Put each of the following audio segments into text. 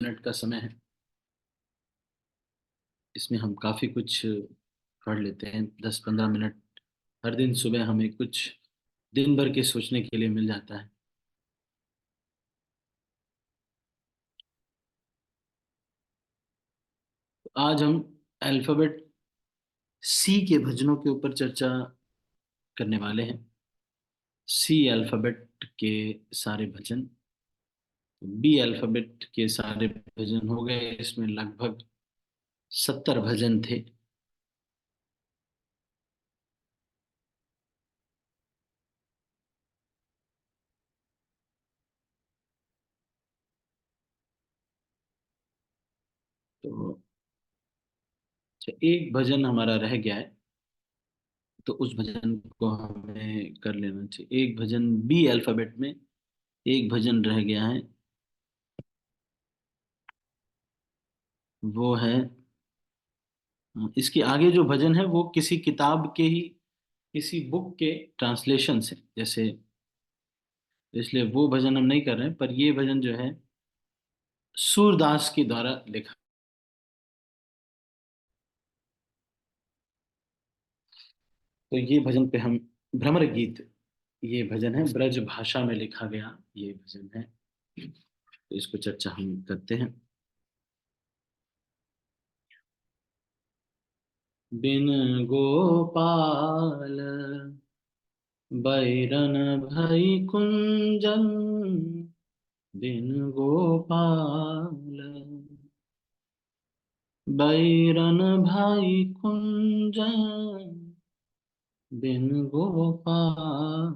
Minute का समय है। इसमें हम काफ़ी कुछ पढ़ लेते हैं। 10-15 मिनट हर दिन सुबह हमें कुछ दिन भर के सोचने के लिए मिल जाता है। तो आज हम अल्फ़ाबेट सी के भजनों के ऊपर चर्चा करने वाले हैं। सी अल्फ़ाबेट के सारे भजन, बी अल्फ़ाबेट के सारे भजन हो गए। इसमें लगभग 70 भजन थे। तो एक भजन हमारा रह गया है, तो उस भजन को हमें कर लेना चाहिए। एक भजन बी अल्फ़ाबेट में एक भजन रह गया है, वो है इसके आगे जो भजन है वो किसी किताब के ही, किसी बुक के ट्रांसलेशन से, जैसे, इसलिए वो भजन हम नहीं कर रहे हैं। पर ये भजन जो है सूरदास के द्वारा लिखा। तो ये भजन पे हम भ्रमर गीत, ये भजन है ब्रज भाषा में लिखा गया, ये भजन है। तो इसको चर्चा हम करते हैं। बिन गोपाल बैरन भई कुंजन, बिन गोपाल बैरन भाई कुंजन, बिन गोपाल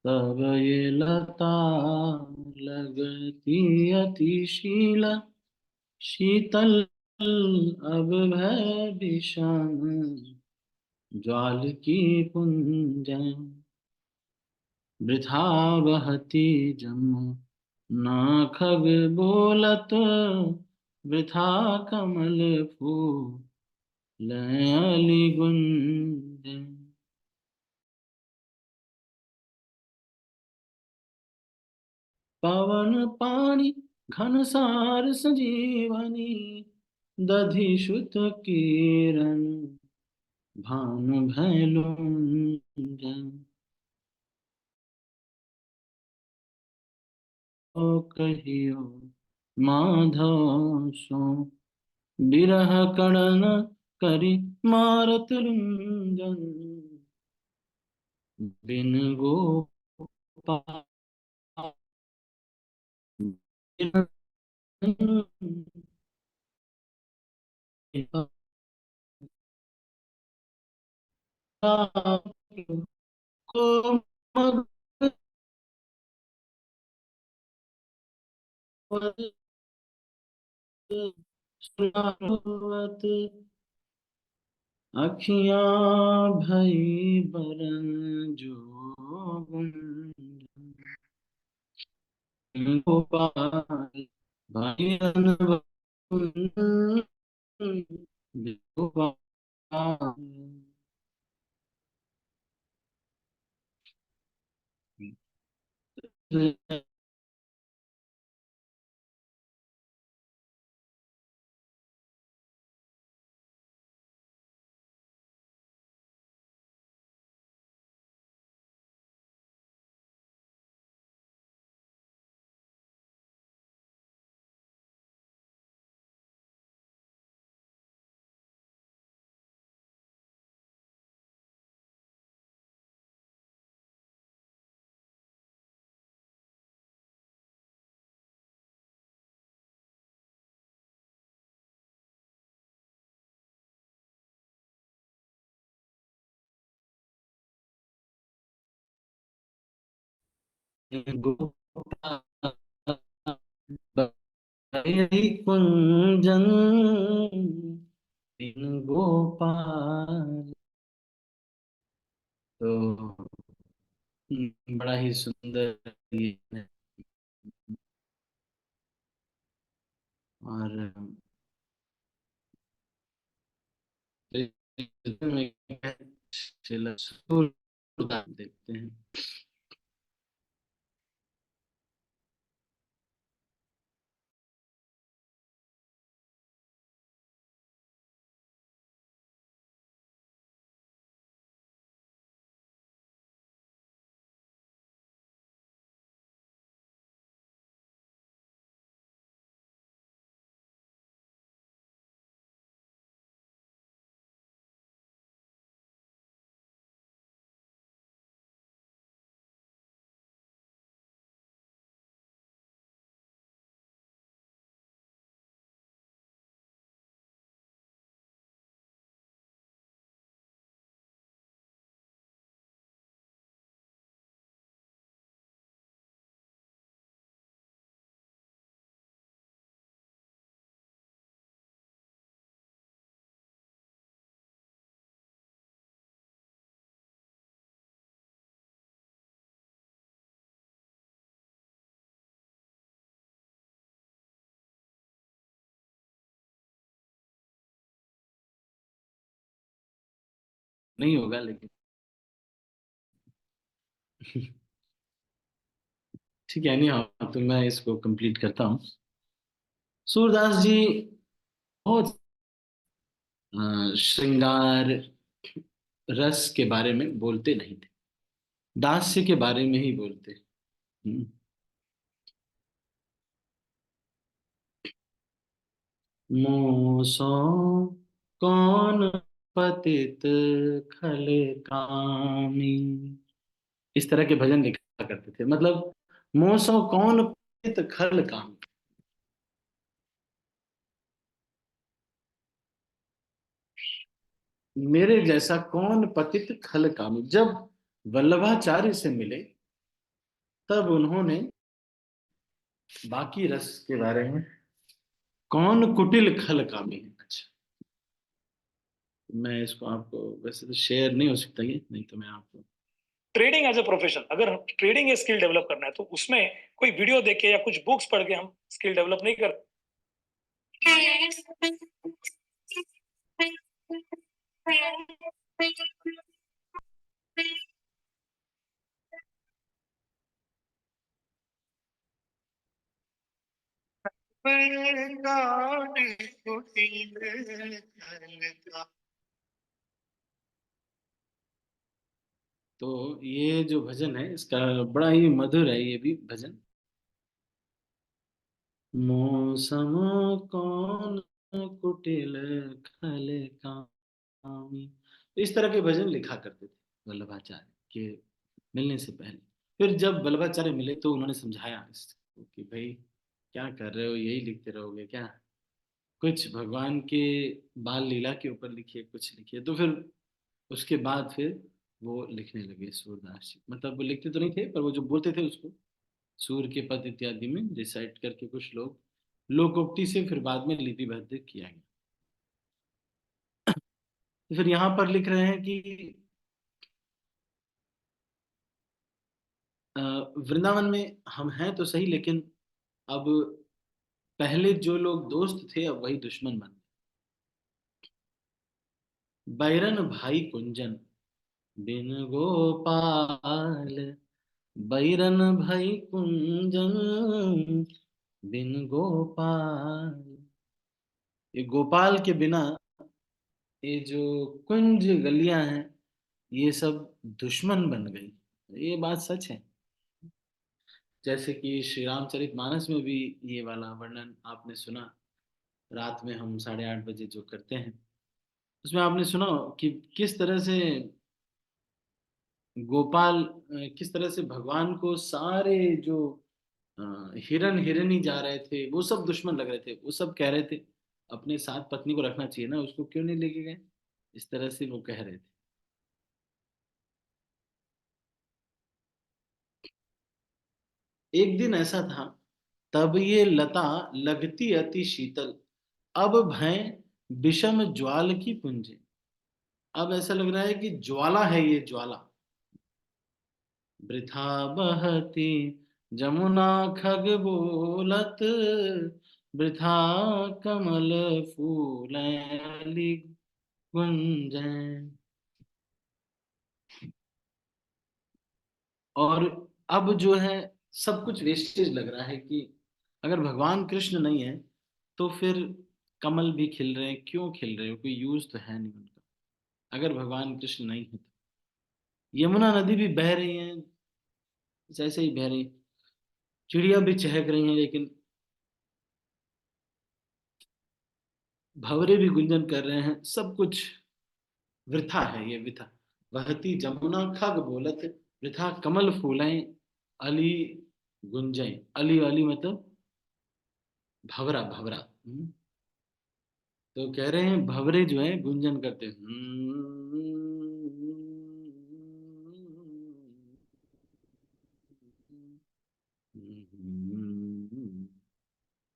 तब ये लता लगती अतिशीला, शीतल अब भय विषम, ज्वाल की पुंजन वृथा बहती जमु, ना खग बोलत वृथा कमल फूल लयली गुंजन। पवन पानी घनसार संजीवनी, दधि सुत किरण भानु भैलुंजन। ओ कहियो माधव सो बिरह कड़न करी मारत रुंजन, बिन गोपाल को मग सुनावत, अखियां भई बरन जोगुन, गोपाल भाई गोपाल। गोपाल भई कुंजन, बिन गोपाल। तो बड़ा ही सुंदर ये है। और इसमें देखते हैं। नहीं होगा लेकिन ठीक है। नहीं, हाँ, तो मैं इसको कंप्लीट करता हूँ। सूरदास जी बहुत श्रृंगार रस के बारे में बोलते नहीं थे, दास्य के बारे में ही बोलते। हम्म। मोसो कौन पतित खल कामी, इस तरह के भजन लिखा करते थे। मतलब मोसो कौन पतित खल कामी, मेरे जैसा कौन पतित खल कामी। जब वल्लभाचार्य से मिले तब उन्होंने बाकी रस के बारे में, कौन कुटिल खल कामी है। अच्छा, मैं इसको आपको, वैसे तो शेयर नहीं हो सकता ये, नहीं तो मैं आपको। ट्रेडिंग एज ए प्रोफेशन, अगर ट्रेडिंग स्किल डेवलप करना है तो उसमें कोई वीडियो देख के या कुछ बुक्स पढ़ के हम स्किल डेवलप नहीं करते। तो ये जो भजन है इसका बड़ा ही मधुर है ये भी भजन। मौसम कौन कुटिल खल कामी, तो इस तरह के भजन लिखा करते थे वल्लभाचार्य के मिलने से पहले। फिर जब वल्लभाचार्य मिले तो उन्होंने समझाया इसको कि भाई क्या कर रहे हो, यही लिखते रहोगे क्या, कुछ भगवान के बाल लीला के ऊपर लिखिए, कुछ लिखिए। तो फिर उसके बाद फिर वो लिखने लगे सूरदास जी। मतलब वो लिखते तो नहीं थे, पर वो जो बोलते थे उसको सूर के पद इत्यादि में रिसाइट करके कुछ लोग लोकोक्ति से फिर बाद में लिपिबद्ध किया गया। तो फिर यहाँ पर लिख रहे हैं कि अ, वृंदावन में हम हैं तो सही, लेकिन अब पहले जो लोग दोस्त थे अब वही दुश्मन बन गए। बैरन भाई कुंजन बिन गोपाल, बैरन भाई कुंजन बिन गोपाल, ये गोपाल के बिना ये जो कुंज गलियां हैं ये सब दुश्मन बन गई। ये बात सच है। जैसे कि श्री रामचरितमानस में भी ये वाला वर्णन आपने सुना, रात में हम 8:30 बजे जो करते हैं, उसमें आपने सुना कि किस तरह से गोपाल, किस तरह से भगवान को सारे जो अ, हिरन हिरनी जा रहे थे वो सब दुश्मन लग रहे थे। वो सब कह रहे थे अपने साथ पत्नी को रखना चाहिए ना, उसको क्यों नहीं लेके गए, इस तरह से वो कह रहे थे। एक दिन ऐसा था, तब ये लता लगती अति शीतल, अब भय विषम ज्वाल की पुंज। अब ऐसा लग रहा है कि ज्वाला है ये ज्वाला, वृथा बहती जमुना खग बोलत, वृथा कमल फूलैली गुंजैन। और अब जो है सब कुछ वेस्टेज लग रहा है कि अगर भगवान कृष्ण नहीं है तो फिर कमल भी खिल रहे हैं, क्यों खिल रहे हो, कोई यूज तो है नहीं उनका। अगर भगवान कृष्ण नहीं है तो यमुना नदी भी बह रही है, जैसे ही बह रही है, चिड़िया भी चहक रही हैं, लेकिन भंवरे भी गुंजन कर रहे हैं, सब कुछ वृथा है ये वृथा। बहती जमुना खग बोलत, वृथा कमल फूलें अली गुंजें। अली अली मतलब भवरा भवरा। तो कह रहे हैं भवरे जो है गुंजन करते हैं।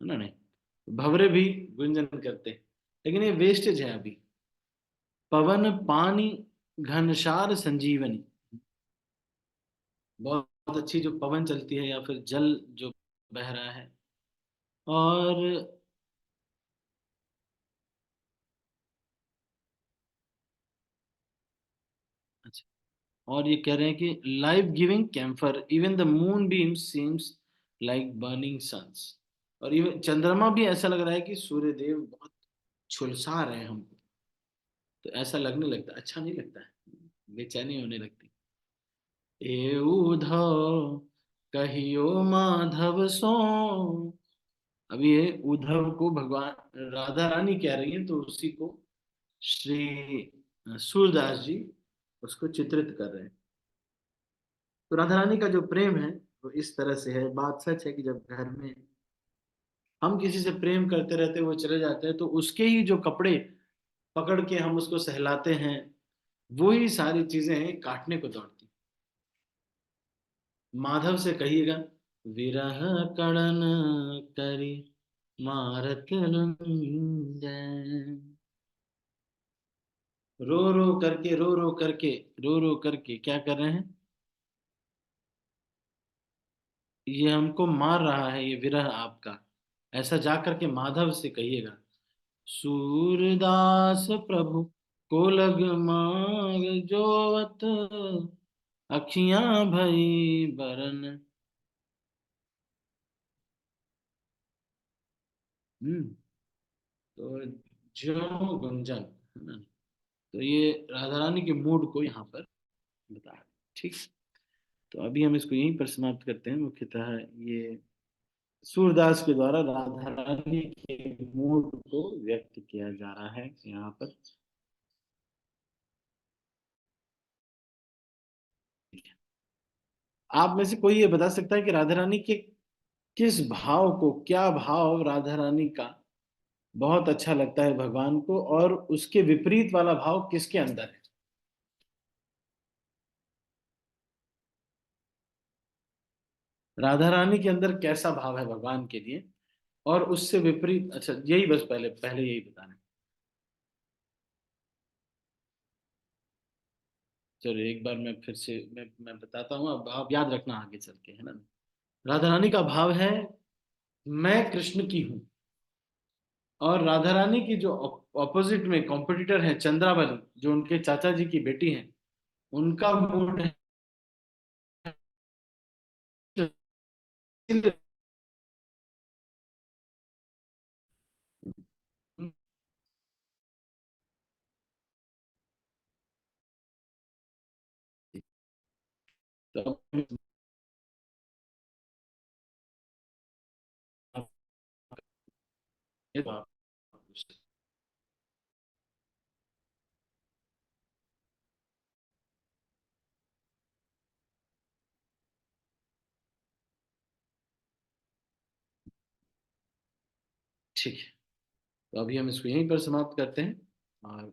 है ना, नहीं भवरे भी गुंजन करते हैं, लेकिन ये वेस्टेज है अभी। पवन पानी घनसार संजीवनी, बहुत अच्छी जो पवन चलती है या फिर जल जो बह रहा है। और और ये कह रहे हैं कि life giving camphor, even the moonbeam seems like burning suns. और ये चंद्रमा भी ऐसा लग रहा है कि सूर्य देव बहुत झुलसा रहे हैं हमको। तो ऐसा लगने लगता है, अच्छा नहीं लगता है, बेचैनी होने लगती। ए उद्धव कहियो माधव सो। अब ये उद्धव को भगवान राधा रानी कह रही है, तो उसी को श्री सूरदास जी उसको चित्रित कर रहे हैं। तो राधा रानी का जो प्रेम है वो इस तरह से है। बात सच है कि जब घर में हम किसी से प्रेम करते रहते हैं, वो चले जाते हैं, तो उसके ही जो कपड़े पकड़ के हम उसको सहलाते हैं, वो ही सारी चीजें काटने को दौड़ती। माधव से कहिएगा, विरह कड़न करी मारत लुंजन। रो रो करके क्या कर रहे हैं, ये हमको मार रहा है ये विरह आपका। ऐसा जा करके माधव से कहिएगा। सूरदास प्रभु को लग मार जोवत, अखियां भई बरन। हम्म। तो जो गुंजन है ना। तो ये राधा रानी के मूड को यहाँ पर बता रहे हैं। ठीक। तो अभी हम इसको यहीं पर समाप्त करते हैं। मुख्यतः ये सूरदास के द्वारा राधा रानी के मूड को व्यक्त किया जा रहा है यहाँ पर। आप में से कोई ये बता सकता है कि राधा रानी के किस भाव को, क्या भाव राधा रानी का बहुत अच्छा लगता है भगवान को, और उसके विपरीत वाला भाव किसके अंदर है? राधा रानी के अंदर कैसा भाव है भगवान के लिए, और उससे विपरीत। अच्छा, यही बस पहले पहले यही बताना है। चलो एक बार मैं फिर से मैं बताता हूँ, अब आप याद रखना आगे चल के, है ना। राधा रानी का भाव है, मैं कृष्ण की हूँ। और राधा रानी की जो ऑपोजिट में कॉम्पिटिटर है चंद्रावली, जो उनके चाचा जी की बेटी है, उनका मूड है तो ठीक है। तो अभी हम इसको यहीं पर समाप्त करते हैं। और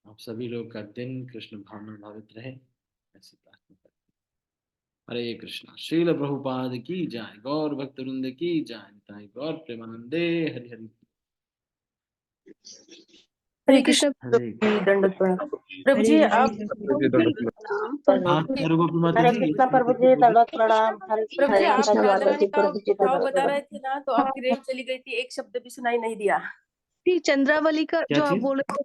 आप सभी लोग का दिन कृष्ण भाव में भावित रहे, ऐसी प्रार्थना करते हैं। हरे कृष्णा। श्रील प्रभुपाद की जय, गौर भक्त वृंद की जय, निताई गौर प्रेमानंदे। हरि हरि। हरे हरे कृष्ण कृष्ण हरे। प्रभु जी, दंडवत प्रणाम। प्रभु जी हरे आप हाँ, गोपी माता हरे जी, कृष्ण प्रभु जी दंडवत प्रणाम। हरे प्रभु जी हरे आप कृष्ण राधा माता रानी जी का प्रभु जी भाव दंडवत बता प्रणाम। रहे थे ना, तो आपकी रेंज चली गई थी, एक शब्द भी सुनाई नहीं दिया। चंद्रावली का क्या जो आप चीज? बोल रहे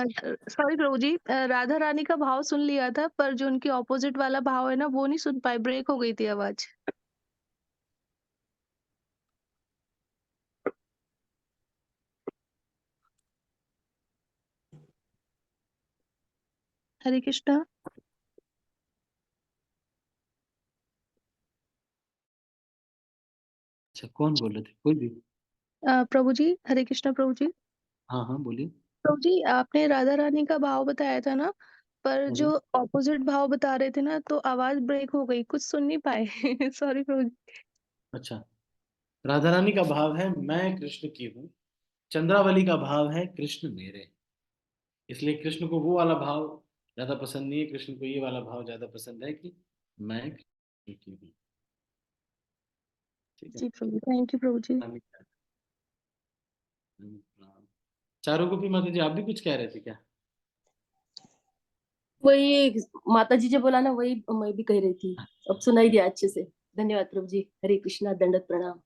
थे, सॉरी प्रभु जी, राधा रानी का भाव सुन लिया था, पर जो उनकी ऑपोजिट वाला भाव है ना, वो नहीं सुन पाए, ब्रेक हो गई थी आवाज। हरे कृष्णा। अच्छा, कौन बोल रहे थे, कोई भी? प्रभु जी, हरे कृष्णा प्रभु जी। हाँ हाँ, बोलिए। प्रभु जी आपने राधा रानी का भाव बताया था ना, पर हम्म। जो ऑपोजिट भाव बता रहे थे ना, तो आवाज ब्रेक हो गई, कुछ सुन नहीं पाए। सॉरी प्रभु जी। अच्छा, राधा रानी का भाव है, मैं कृष्ण की हूँ। चंद्रावली का भाव है, कृष्ण मेरे। इसलिए कृष्ण को वो वाला भाव ज्यादा पसंद नहीं है, कृष्ण को ये वाला भाव ज्यादा पसंद है कि मैं कृष्ण की हूँ। ठीक है। जी प्रभु, थैंक यू प्रभु जी। चारों गोपी माता जी, आप भी कुछ कह रहे थे क्या? वही माता जी जो बोला ना, वही मैं भी कह रही थी। अब सुनाई दिया अच्छे से। धन्यवाद प्रभु जी। हरे कृष्णा, दंडवत प्रणाम।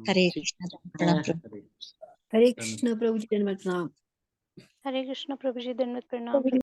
हरे ठीक कृष्ण है। प्रणाम प्रभु। हरे हरे धन्यवाद। कृष्ण प्रभु जी दंडवत प्रणाम। हरे कृष्ण प्रभु जी, दंडवत प्रणाम। प्रभु जी